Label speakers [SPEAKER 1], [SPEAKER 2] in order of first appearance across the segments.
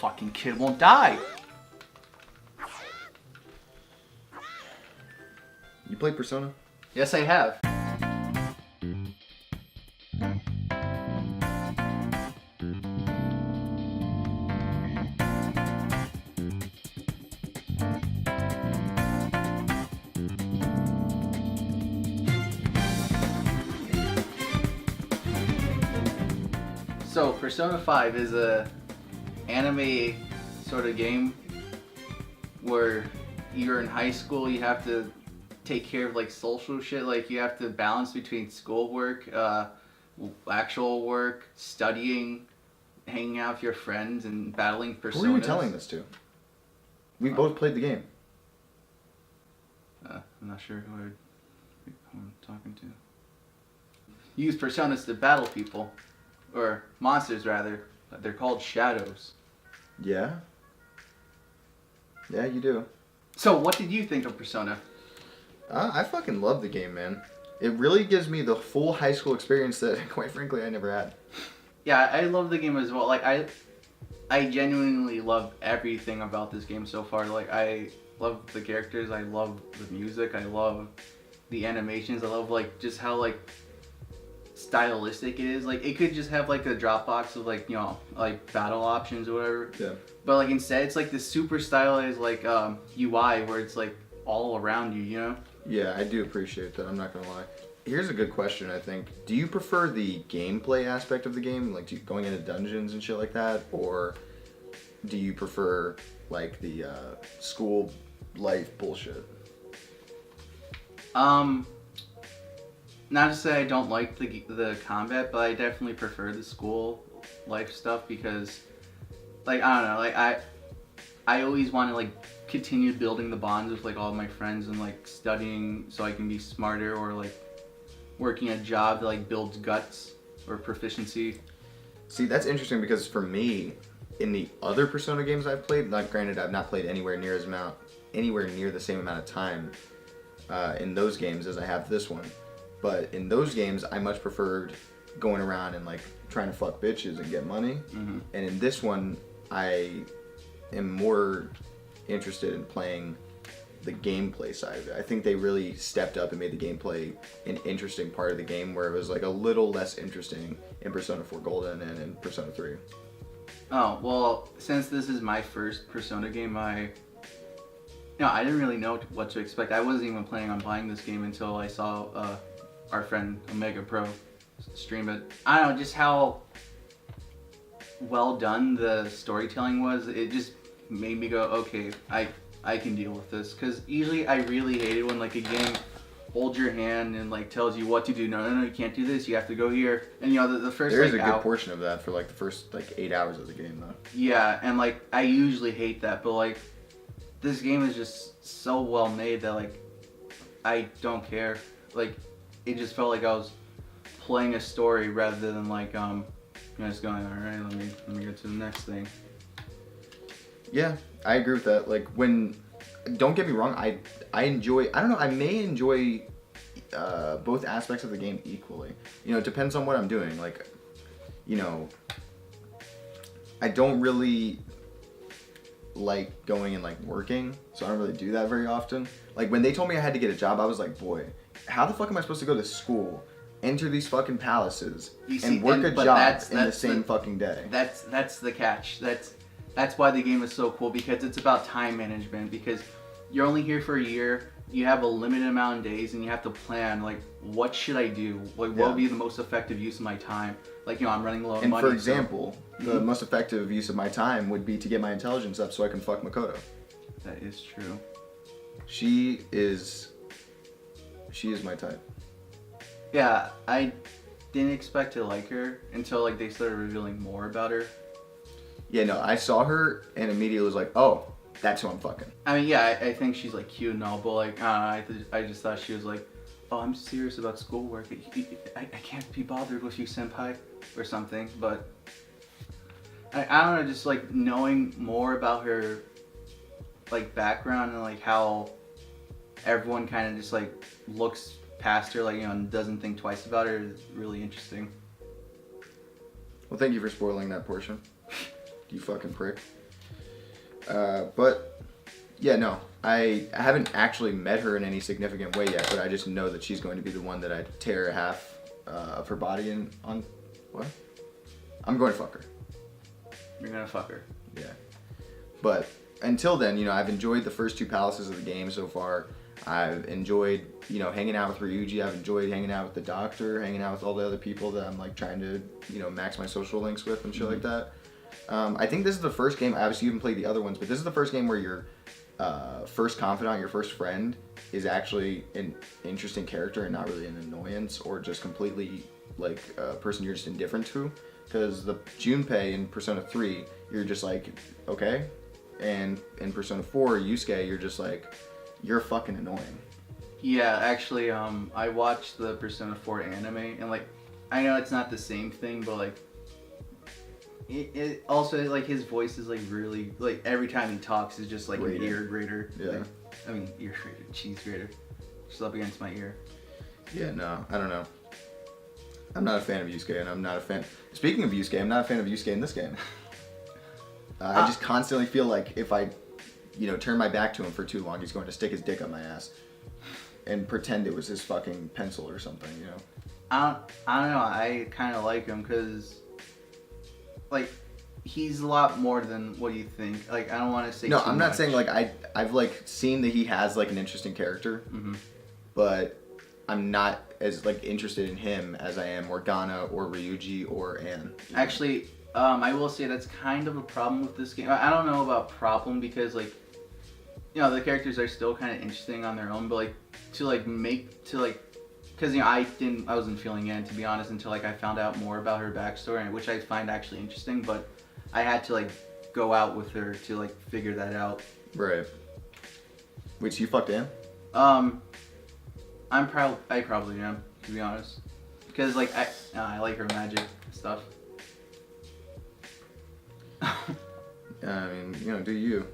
[SPEAKER 1] fucking kid won't die.
[SPEAKER 2] You play Persona?
[SPEAKER 1] Yes, I have. So, Persona 5 is a anime sort of game where you're in high school, you have to take care of like social shit, like you have to balance between schoolwork, actual work, studying, hanging out with your friends, and battling personas.
[SPEAKER 2] Who are you telling this to? We both played the game.
[SPEAKER 1] I'm not sure who I'm talking to. You use personas to battle people. Or monsters, rather. They're called shadows.
[SPEAKER 2] Yeah? Yeah, you do.
[SPEAKER 1] So, what did you think of Persona?
[SPEAKER 2] I fucking love the game, man. It really gives me the full high school experience that, quite frankly, I never had.
[SPEAKER 1] Yeah, I love the game as well. Like, I genuinely love everything about this game so far. Like, I love the characters, I love the music, I love the animations, I love, like, just how, like, stylistic it is. Like, it could just have like a Dropbox of like, you know, like battle options or whatever.
[SPEAKER 2] Yeah.
[SPEAKER 1] But like instead it's like this super stylized like UI where it's like all around you, you know?
[SPEAKER 2] Yeah, I do appreciate that, I'm not gonna lie. Here's a good question, I think. Do you prefer the gameplay aspect of the game, like going into dungeons and shit like that, or do you prefer like the school life bullshit?
[SPEAKER 1] Not to say I don't like the combat, but I definitely prefer the school life stuff because, like, I don't know, like I always want to like continue building the bonds with like all of my friends and like studying so I can be smarter, or like working a job that like builds guts or proficiency.
[SPEAKER 2] See, that's interesting because for me, in the other Persona games I've played, like granted I've not played anywhere near the same amount of time in those games as I have this one. But in those games, I much preferred going around and like trying to fuck bitches and get money. Mm-hmm. And in this one, I am more interested in playing the gameplay side of it. I think they really stepped up and made the gameplay an interesting part of the game, where it was like a little less interesting in Persona 4 Golden and in Persona 3.
[SPEAKER 1] Oh, well, since this is my first Persona game, I didn't really know what to expect. I wasn't even planning on buying this game until I saw our friend Omega Pro stream it. I don't know, just how well done the storytelling was. It just made me go, okay, I can deal with this. Because usually I really hate it when like a game holds your hand and like tells you what to do. No, you can't do this. You have to go here. And you know, the first
[SPEAKER 2] there's
[SPEAKER 1] like,
[SPEAKER 2] a good portion of that for like the first like 8 hours of the game though.
[SPEAKER 1] Yeah, and like I usually hate that, but like this game is just so well made that like I don't care. Like it just felt like I was playing a story rather than like just going, all right, let me get to the next thing.
[SPEAKER 2] Yeah, I agree with that. Like don't get me wrong, I may enjoy both aspects of the game equally. You know, it depends on what I'm doing. Like, you know, I don't really like going and like working, so I don't really do that very often. Like when they told me I had to get a job, I was like, boy, how the fuck am I supposed to go to school, enter these fucking palaces, and work a job in the same fucking day?
[SPEAKER 1] That's the catch. That's why the game is so cool, because it's about time management. Because you're only here for a year, you have a limited amount of days, and you have to plan like, what should I do? Like, what would be the most effective use of my time? Like, you know, I'm running low on money.
[SPEAKER 2] And for example, the most effective use of my time would be to get my intelligence up so I can fuck Makoto.
[SPEAKER 1] That is true.
[SPEAKER 2] She is my type.
[SPEAKER 1] Yeah, I didn't expect to like her until like they started revealing more about her.
[SPEAKER 2] Yeah, no, I saw her and immediately was like, oh, that's who I'm fucking.
[SPEAKER 1] I mean, yeah, I think she's like cute and all, but like, I just thought she was like, oh, I'm serious about schoolwork. I can't be bothered with you, senpai, or something. But I don't know, just like knowing more about her like background and like how everyone kind of just like looks past her, like, you know, and doesn't think twice about her is really interesting.
[SPEAKER 2] Well, thank you for spoiling that portion. You fucking prick. But yeah, no, I haven't actually met her in any significant way yet, but I just know that she's going to be the one that I tear half of her body on. What? I'm going to fuck her.
[SPEAKER 1] You're gonna fuck her.
[SPEAKER 2] Yeah. But until then, you know, I've enjoyed the first 2 palaces of the game so far. I've enjoyed, you know, hanging out with Ryuji. I've enjoyed hanging out with the doctor, hanging out with all the other people that I'm like trying to, you know, max my social links with and shit like that. I think this is the first game, obviously you haven't played the other ones, but this is the first game where your first confidant, your first friend, is actually an interesting character and not really an annoyance or just completely like a person you're just indifferent to. Because the Junpei in Persona 3, you're just like, okay. And in Persona 4, Yusuke, you're just like, you're fucking annoying.
[SPEAKER 1] Yeah, actually, I watched the Persona 4 anime, and like, I know it's not the same thing, but like, it also, like, his voice is like really, like, every time he talks is just like an ear grater.
[SPEAKER 2] Yeah.
[SPEAKER 1] Like, I mean, ear grater, cheese grater. Just up against my ear.
[SPEAKER 2] Yeah, no, I don't know. I'm not a fan of Yusuke, and I'm not a fan. Speaking of Yusuke, I'm not a fan of Yusuke in this game. I just constantly feel like if I, you know, turn my back to him for too long, he's going to stick his dick up my ass and pretend it was his fucking pencil or something, you know?
[SPEAKER 1] I don't know. I kind of like him because, like, he's a lot more than what you think. Like, I don't want to say.
[SPEAKER 2] No,
[SPEAKER 1] too
[SPEAKER 2] I'm not
[SPEAKER 1] much.
[SPEAKER 2] saying like I've like seen that he has like an interesting character, but I'm not as like interested in him as I am Morgana or Ryuji or Anne.
[SPEAKER 1] Actually, I will say that's kind of a problem with this game. I don't know about problem because, like, you know, the characters are still kind of interesting on their own, but like because, you know, I wasn't feeling it, to be honest, until like I found out more about her backstory, which I find actually interesting, but I had to like go out with her to like figure that out.
[SPEAKER 2] Right. Wait, so you fucked Anne?
[SPEAKER 1] I probably am, to be honest, because like I like her magic stuff.
[SPEAKER 2] I mean, you know, do you?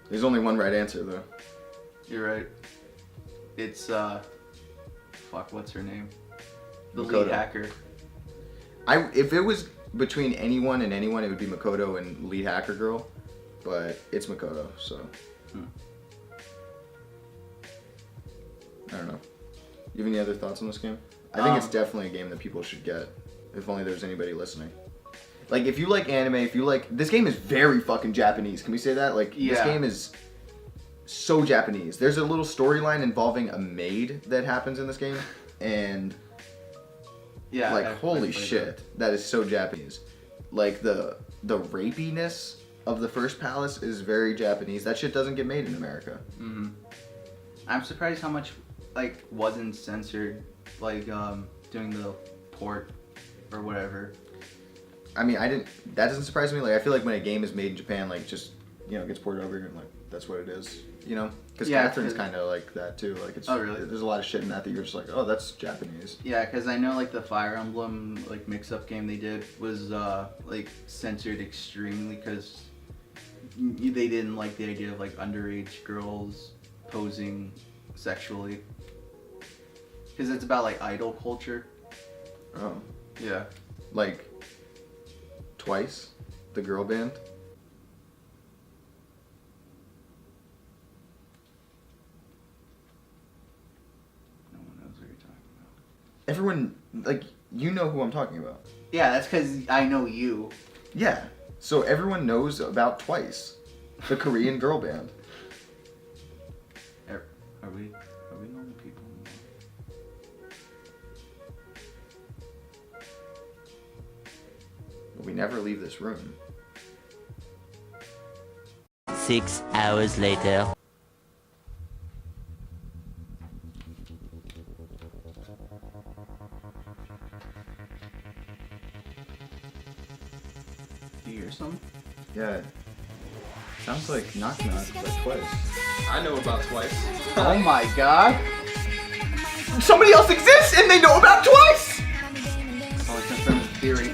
[SPEAKER 2] There's only one right answer though.
[SPEAKER 1] You're right. It's fuck, what's her name? The
[SPEAKER 2] Makoto.
[SPEAKER 1] lead hacker.
[SPEAKER 2] If it was between anyone and anyone, it would be Makoto and lead hacker girl, but it's Makoto, so. I don't know. You have any other thoughts on this game? I think it's definitely a game that people should get, if only there's anybody listening. Like, if you like anime, if you like... This game is very fucking Japanese. Can we say that? Like,
[SPEAKER 1] Yeah.
[SPEAKER 2] This game is so Japanese. There's a little storyline involving a maid that happens in this game, and...
[SPEAKER 1] Yeah.
[SPEAKER 2] Like, holy shit. That is so Japanese. Like, the rapiness of the first palace is very Japanese. That shit doesn't get made in America.
[SPEAKER 1] Mm-hmm. I'm surprised how much, like, wasn't censored, like, doing the port or whatever.
[SPEAKER 2] I mean, that doesn't surprise me. Like, I feel like when a game is made in Japan, like, just, you know, gets ported over here and, like, that's what it is, you know? Because
[SPEAKER 1] Yeah,
[SPEAKER 2] Catherine's kind of like that, too. Like, it's...
[SPEAKER 1] Oh, really?
[SPEAKER 2] There's a lot of shit in that you're just like, oh, that's Japanese.
[SPEAKER 1] Yeah, because I know, like, the Fire Emblem, like, mix-up game they did was, like, censored extremely because they didn't like the idea of, like, underage girls posing sexually. Because it's about, like, idol culture.
[SPEAKER 2] Oh.
[SPEAKER 1] Yeah.
[SPEAKER 2] Like... Twice, the girl band.
[SPEAKER 1] No one knows what you're talking about.
[SPEAKER 2] Everyone, like, you know who I'm talking about.
[SPEAKER 1] Yeah, that's because I know you.
[SPEAKER 2] Yeah, so everyone knows about Twice, the Korean girl band.
[SPEAKER 1] Are we normal people?
[SPEAKER 2] But we never leave this room.
[SPEAKER 3] 6 hours later.
[SPEAKER 1] Do you hear something?
[SPEAKER 2] Yeah. Sounds like Knock Knock by Twice.
[SPEAKER 4] I know about Twice.
[SPEAKER 1] Oh my god!
[SPEAKER 2] Somebody else exists and they know about Twice!
[SPEAKER 1] Oh, it's confirmed theory.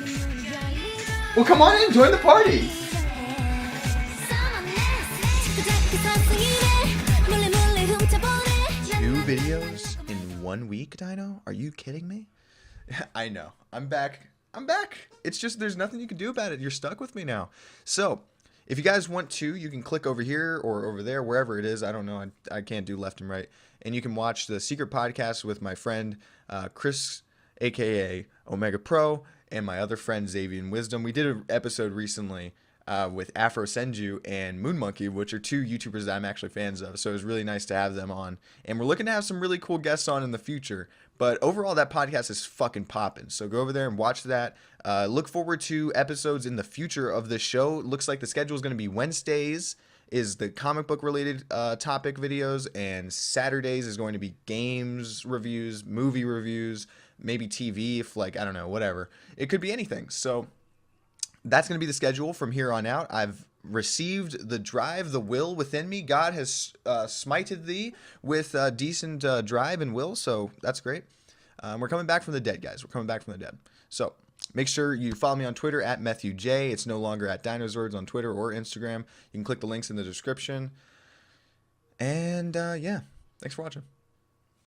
[SPEAKER 2] Well, come on in, join the party!
[SPEAKER 5] 2 videos in 1 week, Dino? Are you kidding me? I know. I'm back. It's just there's nothing you can do about it. You're stuck with me now. So, If you guys want to, you can click over here or over there, wherever it is. I don't know. I can't do left and right. And you can watch the secret podcast with my friend Chris, aka Omega Pro, and my other friend Xavier Wisdom. We did an episode recently with Afro Senju and Moon Monkey, which are two YouTubers that I'm actually fans of. So it was really nice to have them on. And we're looking to have some really cool guests on in the future. But overall, that podcast is fucking popping. So go over there and watch that. Look forward to episodes in the future of the show. Looks like the schedule is going to be Wednesdays is the comic book related topic videos, and Saturdays is going to be games reviews, movie reviews, maybe TV, if like, I don't know, whatever. It could be anything. So that's going to be the schedule from here on out. I've received the drive, the will within me. God has smited thee with decent drive and will, so that's great. We're coming back from the dead, guys. We're coming back from the dead. So make sure you follow me on Twitter at MatthewJ. It's no longer at Dinozords on Twitter or Instagram. You can click the links in the description. And yeah, thanks for watching.